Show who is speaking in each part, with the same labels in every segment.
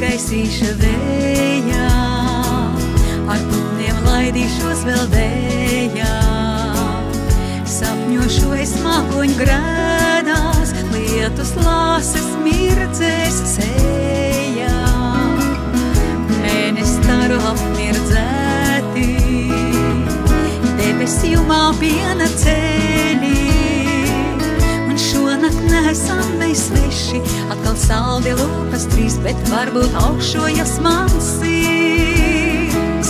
Speaker 1: gaisīša vējā, ar putniem laidīšos vēl dējā. Sapņošu es mākoņu grēdās, lietus lāses mirdzēs sējā. Mēnes staru apmirdzēti, debesjumā piena ceļi. Un šonakt nesam mēs sveši, atkal saldi lūpas trīs, bet varbūt augšojas mans sirds.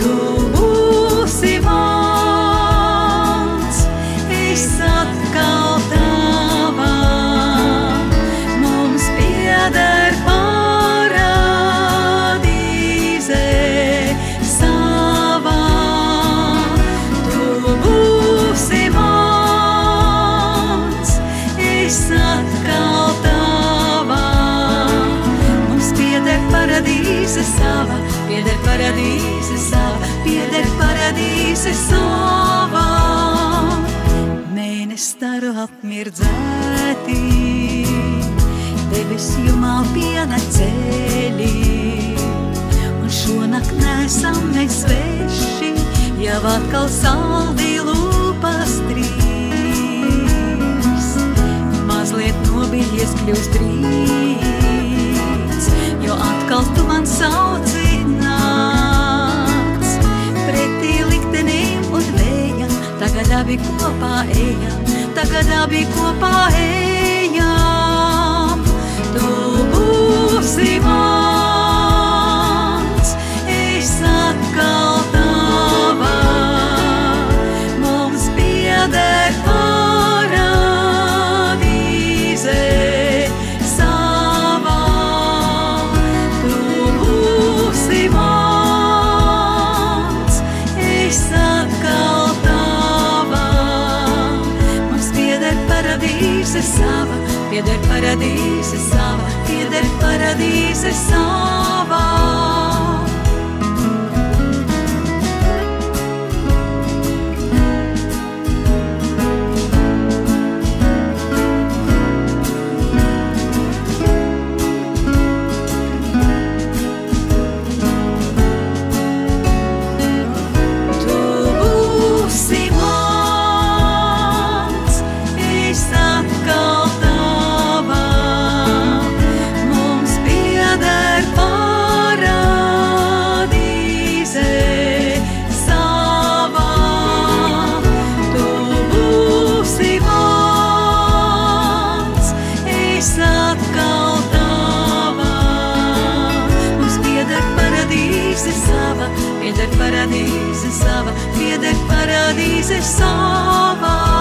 Speaker 1: Tu būsi mans, es atkal tavā, mums pieder paradīze savā. Tu būsi mans, es atkal tavā, mums pieder paradīze sava, pieder paradīze sava, pieder paradīze sava. Mēnes staru apmirdzēti, debesjumā piena ceļi. Un šonakt nesam mēs sveši, jau atkal saldi lūpas trīs. Mazliet nobijies kļūst rīts, jo atkal tu man sauci nakts. Pretī liktenim un vējam, tagad abi kopā ejam, tagad abi kopā ejam. Tu būsi mans, es atkal tavā, mums pieder paradīze savā. Tu būsi mans, es atkal tavā, mums pieder paradīze sava, pieder paradīze sava, pieder paradīze sava. Tu būsi mans, es atkal tavā, mums pieder paradīze savā. Tu būsi mans, es atkal tavā, mums pieder paradīze sava, pieder paradīze sava, pieder paradīze savā.